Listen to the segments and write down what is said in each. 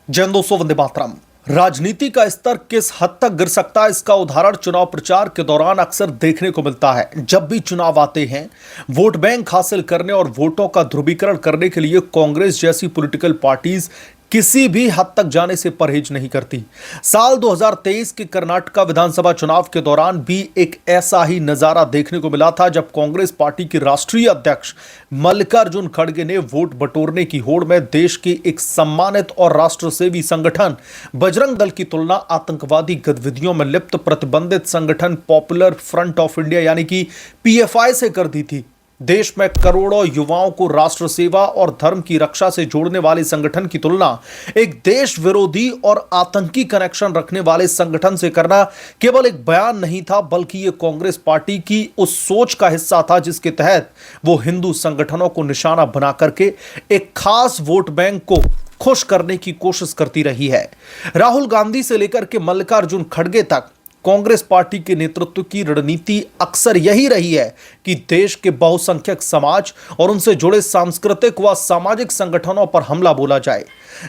जन 200 वंदे मातरम। राजनीति का स्तर किस हद तक गिर सकता है, इसका उदाहरण चुनाव प्रचार के दौरान अक्सर देखने को मिलता है। जब भी चुनाव आते हैं, वोट बैंक हासिल करने और वोटों का ध्रुवीकरण करने के लिए कांग्रेस जैसी पॉलिटिकल पार्टीज किसी भी हद तक जाने से परहेज नहीं करती। साल 2023 के कर्नाटक विधानसभा चुनाव के दौरान भी एक ऐसा ही नजारा देखने को मिला था, जब कांग्रेस पार्टी के राष्ट्रीय अध्यक्ष मल्लिकार्जुन खड़गे ने वोट बटोरने की होड़ में देश के एक सम्मानित और राष्ट्रसेवी संगठन बजरंग दल की तुलना आतंकवादी गतिविधियों में लिप्त प्रतिबंधित संगठन पॉपुलर फ्रंट ऑफ इंडिया यानी कि पीएफआई से कर दी थी। देश में करोड़ों युवाओं को राष्ट्र सेवा और धर्म की रक्षा से जोड़ने वाले संगठन की तुलना एक देश विरोधी और आतंकी कनेक्शन रखने वाले संगठन से करना केवल एक बयान नहीं था, बल्कि यह कांग्रेस पार्टी की उस सोच का हिस्सा था जिसके तहत वो हिंदू संगठनों को निशाना बना करके एक खास वोट बैंक को खुश करने की कोशिश करती रही है। राहुल गांधी से लेकर के मल्लिकार्जुन खड़गे तक कांग्रेस पार्टी के नेतृत्व की रणनीति अक्सर यही रही है कि देश के बहुसंख्यक समाज और उनसे जुड़े सांस्कृतिक व सामाजिक संगठनों पर हमला बोला जाए।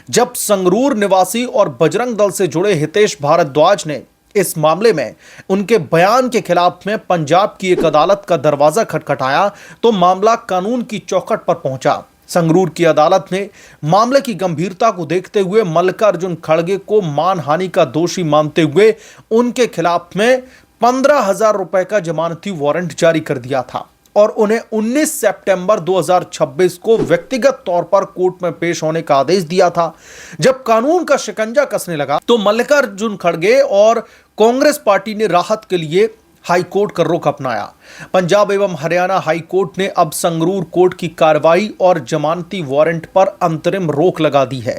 जब संगरूर निवासी और बजरंग दल से जुड़े हितेश भारद्वाज ने इस मामले में उनके बयान के खिलाफ में पंजाब की एक अदालत का दरवाजा खटखटाया, तो मामला कानून की चौखट पर पहुंचा। संगरूर की अदालत ने मामले की गंभीरता को देखते हुए मल्लिकार्जुन खड़गे को मानहानि का दोषी मानते हुए उनके खिलाफ में 15,000 रुपए का जमानती वारंट जारी कर दिया था और उन्हें 19 सितंबर 2026 को व्यक्तिगत तौर पर कोर्ट में पेश होने का आदेश दिया था। जब कानून का शिकंजा कसने लगा तो मल्लिकार्जुन खड़गे और कांग्रेस पार्टी ने राहत के लिए हाई कोर्ट का रुख अपनाया। पंजाब एवं हरियाणा हाई कोर्ट ने अब संगरूर कोर्ट की कार्रवाई और जमानती वारंट पर अंतरिम रोक लगा दी है।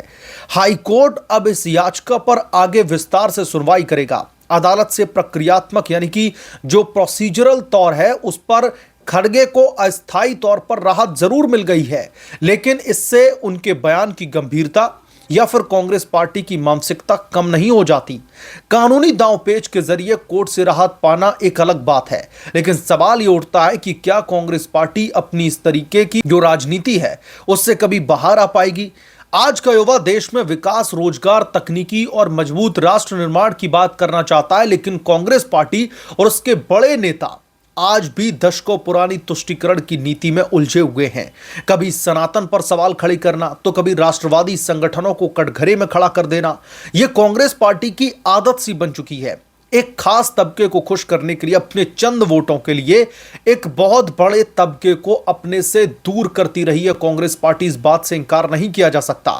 हाई कोर्ट अब इस याचिका पर आगे विस्तार से सुनवाई करेगा। अदालत से प्रक्रियात्मक यानी कि जो प्रोसीजरल तौर है उस पर खड़गे को अस्थायी तौर पर राहत जरूर मिल गई है, लेकिन इससे उनके बयान की गंभीरता या फिर कांग्रेस पार्टी की मानसिकता कम नहीं हो जाती। कानूनी दांवपेच के जरिए कोर्ट से राहत पाना एक अलग बात है, लेकिन सवाल ये उठता है कि क्या कांग्रेस पार्टी अपनी इस तरीके की जो राजनीति है उससे कभी बाहर आ पाएगी। आज का युवा देश में विकास, रोजगार, तकनीकी और मजबूत राष्ट्र निर्माण की बात करना चाहता है, लेकिन कांग्रेस पार्टी और उसके बड़े नेता आज भी दशकों पुरानी तुष्टीकरण की नीति में उलझे हुए हैं। कभी सनातन पर सवाल खड़े करना तो कभी राष्ट्रवादी संगठनों को कटघरे में खड़ा कर देना, यह कांग्रेस पार्टी की आदत सी बन चुकी है। एक खास तबके को खुश करने के लिए, अपने चंद वोटों के लिए एक बहुत बड़े तबके को अपने से दूर करती रही है कांग्रेस पार्टी। इस बात से इंकार नहीं किया जा सकता।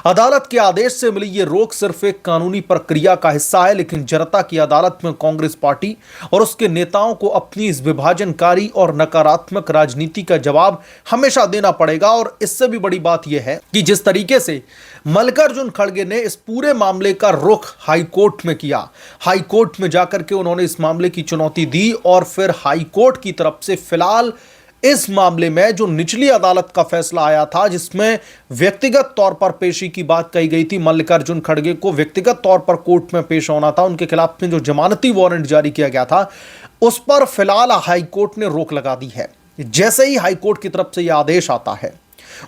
अदालत के आदेश से मिली यह रोक सिर्फ एक कानूनी प्रक्रिया का हिस्सा है, लेकिन जनता की अदालत में कांग्रेस पार्टी और उसके नेताओं को अपनी इस विभाजनकारी और नकारात्मक राजनीति का जवाब हमेशा देना पड़ेगा। और इससे भी बड़ी बात यह है कि जिस तरीके से मल्लिकार्जुन खड़गे ने इस पूरे मामले का रुख हाई कोर्ट में किया, हाई कोर्ट में जाकर के उन्होंने इस मामले की चुनौती दी और फिर हाई कोर्ट की तरफ से फिलहाल इस मामले में जो निचली अदालत का फैसला आया था, जिसमें व्यक्तिगत तौर पर पेशी की बात कही गई थी, मल्लिकार्जुन खड़गे को व्यक्तिगत तौर पर कोर्ट में पेश होना था, उनके खिलाफ में जो जमानती वारंट जारी किया गया था उस पर फिलहाल हाई कोर्ट ने रोक लगा दी है। जैसे ही हाई कोर्ट की तरफ से यह आदेश आता है,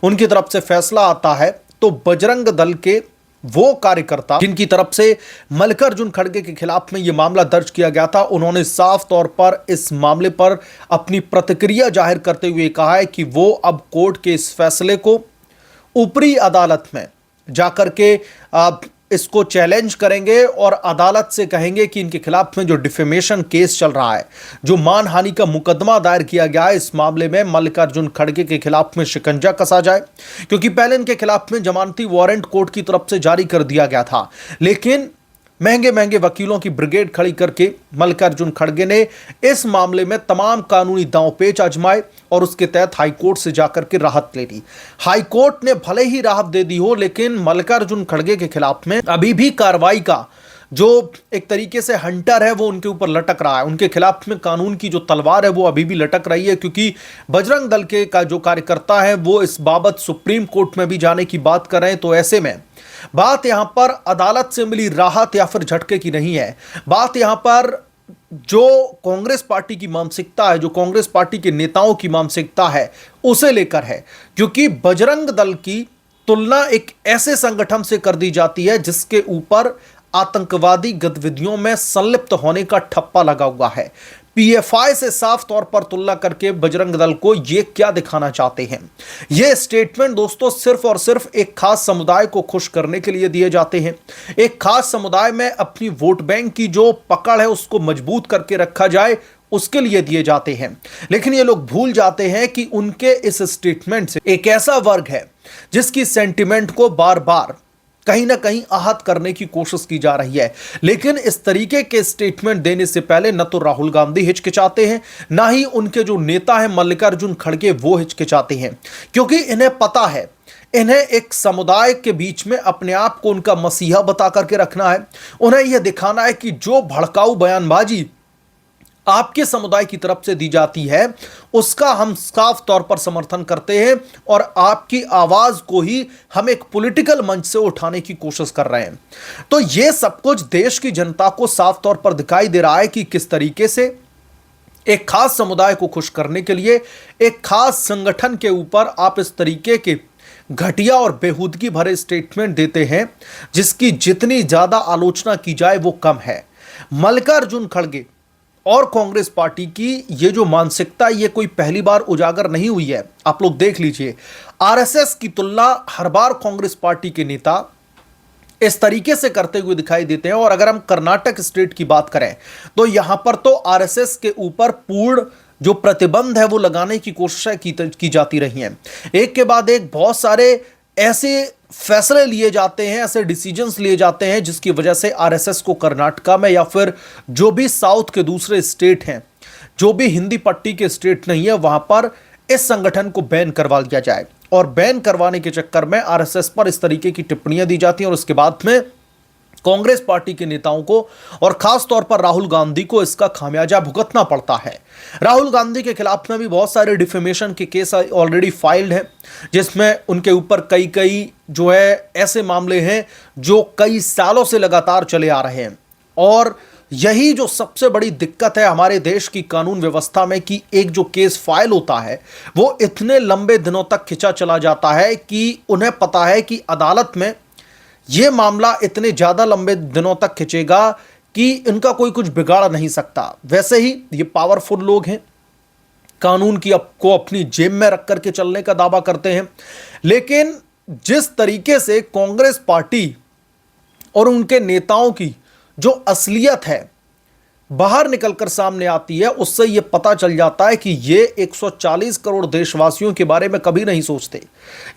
उनकी तरफ से फैसला आता है, तो बजरंग दल के वो कार्यकर्ता जिनकी तरफ से मल्लिकार्जुन खड़गे के खिलाफ में यह मामला दर्ज किया गया था, उन्होंने साफ तौर पर इस मामले पर अपनी प्रतिक्रिया जाहिर करते हुए कहा है कि वो अब कोर्ट के इस फैसले को ऊपरी अदालत में जाकर के इसको चैलेंज करेंगे और अदालत से कहेंगे कि इनके खिलाफ में जो डिफेमेशन केस चल रहा है, जो मानहानि का मुकदमा दायर किया गया है, इस मामले में मल्लिकार्जुन खड़गे के खिलाफ में शिकंजा कसा जाए, क्योंकि पहले इनके खिलाफ में जमानती वारंट कोर्ट की तरफ से जारी कर दिया गया था, लेकिन महंगे महंगे वकीलों की ब्रिगेड खड़ी करके मल्लिकार्जुन खड़गे ने इस मामले में तमाम कानूनी दांवपेच आजमाए और उसके तहत हाईकोर्ट से जाकर के राहत ले ली। हाईकोर्ट ने भले ही राहत दे दी हो, लेकिन मल्लिकार्जुन खड़गे के खिलाफ में अभी भी कार्रवाई का जो एक तरीके से हंटर है वो उनके ऊपर लटक रहा है। उनके खिलाफ में कानून की जो तलवार है वो अभी भी लटक रही है, क्योंकि बजरंग दल के का जो कार्यकर्ता है वो इस बाबत सुप्रीम कोर्ट में भी जाने की बात कर रहे हैं। तो ऐसे में बात यहां पर अदालत से मिली राहत या फिर झटके की नहीं है, बात यहां पर जो कांग्रेस पार्टी की मानसिकता है, जो कांग्रेस पार्टी के नेताओं की मानसिकता है, उसे लेकर है। क्योंकि बजरंग दल की तुलना एक ऐसे संगठन से कर दी जाती है जिसके ऊपर आतंकवादी गतिविधियों में संलिप्त होने का ठप्पा लगा हुआ है। पीएफआई से साफ तौर पर तुलना करके बजरंग दल को यह क्या दिखाना चाहते हैं? यह स्टेटमेंट दोस्तों सिर्फ और सिर्फ एक खास समुदाय को खुश करने के लिए दिए जाते हैं। एक खास समुदाय में अपनी वोट बैंक की जो पकड़ है उसको मजबूत करके रखा जाए, उसके लिए दिए जाते हैं। लेकिन ये लोग भूल जाते हैं कि उनके इस स्टेटमेंट से एक ऐसा वर्ग है जिसकी सेंटिमेंट को बार बार कहीं ना कहीं आहत करने की कोशिश की जा रही है। लेकिन इस तरीके के स्टेटमेंट देने से पहले न तो राहुल गांधी हिचकिचाते हैं, ना ही उनके जो नेता हैं मल्लिकार्जुन खड़गे वो हिचकिचाते हैं, क्योंकि इन्हें पता है इन्हें एक समुदाय के बीच में अपने आप को उनका मसीहा बता करके रखना है। उन्हें यह दिखाना है कि जो भड़काऊ बयानबाजी आपके समुदाय की तरफ से दी जाती है उसका हम साफ तौर पर समर्थन करते हैं और आपकी आवाज को ही हम एक पॉलिटिकल मंच से उठाने की कोशिश कर रहे हैं। तो यह सब कुछ देश की जनता को साफ तौर पर दिखाई दे रहा है कि किस तरीके से एक खास समुदाय को खुश करने के लिए एक खास संगठन के ऊपर आप इस तरीके के घटिया और बेहूदगी भरे स्टेटमेंट देते हैं, जिसकी जितनी ज्यादा आलोचना की जाए वो कम है। मल्लिकार्जुन खड़गे और कांग्रेस पार्टी की ये जो मानसिकता ये कोई पहली बार उजागर नहीं हुई है। आप लोग देख लीजिए, आरएसएस की तुलना हर बार कांग्रेस पार्टी के नेता इस तरीके से करते हुए दिखाई देते हैं। और अगर हम कर्नाटक स्टेट की बात करें तो यहां पर तो आरएसएस के ऊपर पूर्ण जो प्रतिबंध है वो लगाने की कोशिशें की जाती रही हैं। एक के बाद एक बहुत सारे ऐसे फैसले लिए जाते हैं, ऐसे डिसीजंस लिए जाते हैं जिसकी वजह से आरएसएस को कर्नाटका में या फिर जो भी साउथ के दूसरे स्टेट हैं, जो भी हिंदी पट्टी के स्टेट नहीं है, वहां पर इस संगठन को बैन करवा दिया जाए। और बैन करवाने के चक्कर में आरएसएस पर इस तरीके की टिप्पणियां दी जाती हैं और उसके बाद में कांग्रेस पार्टी के नेताओं को और खास तौर पर राहुल गांधी को इसका खामियाजा भुगतना पड़ता है। राहुल गांधी के खिलाफ में भी बहुत सारे डिफेमेशन के केस ऑलरेडी फाइल्ड हैं, जिसमें उनके ऊपर कई जो है ऐसे मामले हैं जो कई सालों से लगातार चले आ रहे हैं। और यही जो सबसे बड़ी दिक्कत है हमारे देश की कानून व्यवस्था में कि एक जो केस फाइल होता है वो इतने लंबे दिनों तक खिंचा चला जाता है कि उन्हें पता है कि अदालत में यह मामला इतने ज्यादा लंबे दिनों तक खिंचेगा कि इनका कोई कुछ बिगाड़ नहीं सकता। वैसे ही ये पावरफुल लोग हैं, कानून की को अपनी जेब में रख करके चलने का दावा करते हैं। लेकिन जिस तरीके से कांग्रेस पार्टी और उनके नेताओं की जो असलियत है बाहर निकलकर सामने आती है, उससे यह पता चल जाता है कि ये 140 करोड़ देशवासियों के बारे में कभी नहीं सोचते।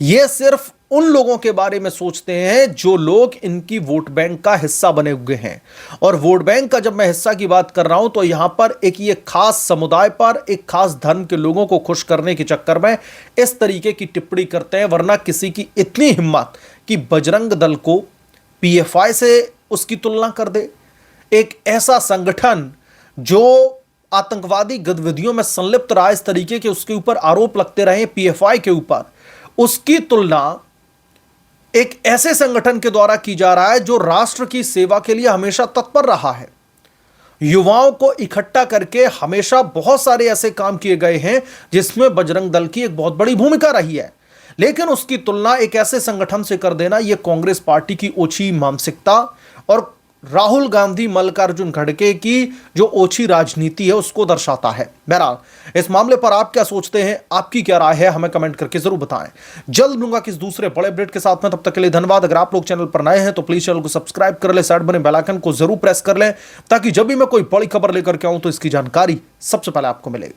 ये सिर्फ उन लोगों के बारे में सोचते हैं जो लोग इनकी वोट बैंक का हिस्सा बने हुए हैं। और वोट बैंक का जब मैं हिस्सा की बात कर रहा हूं तो यहां पर एक ये खास समुदाय पर एक खास धर्म के लोगों को खुश करने के चक्कर में इस तरीके की टिप्पणी करते हैं। वरना किसी की इतनी हिम्मत कि बजरंग दल को पीएफआई से उसकी तुलना कर दे, एक ऐसा संगठन जो आतंकवादी गतिविधियों में संलिप्त रहा, इस तरीके के उसके ऊपर आरोप लगते रहे पीएफआई के ऊपर, उसकी तुलना एक ऐसे संगठन के द्वारा की जा रहा है जो राष्ट्र की सेवा के लिए हमेशा तत्पर रहा है। युवाओं को इकट्ठा करके हमेशा बहुत सारे ऐसे काम किए गए हैं जिसमें बजरंग दल की एक बहुत बड़ी भूमिका रही है। लेकिन उसकी तुलना एक ऐसे संगठन से कर देना, यह कांग्रेस पार्टी की ओछी मानसिकता और राहुल गांधी मल्लिकार्जुन खड़गे की जो ओछी राजनीति है उसको दर्शाता है। बहरहाल इस मामले पर आप क्या सोचते हैं, आपकी क्या राय है, हमें कमेंट करके जरूर बताएं। जल्द मिलूंगा किस दूसरे बड़े अपडेट के साथ में, तब तक के लिए धन्यवाद। अगर आप लोग चैनल पर नए हैं तो प्लीज चैनल को सब्सक्राइब कर ले, साइड बने बेल आइकन को जरूर प्रेस कर लें ताकि जब भी मैं कोई बड़ी खबर लेकर के आऊं तो इसकी जानकारी सबसे पहले आपको मिले।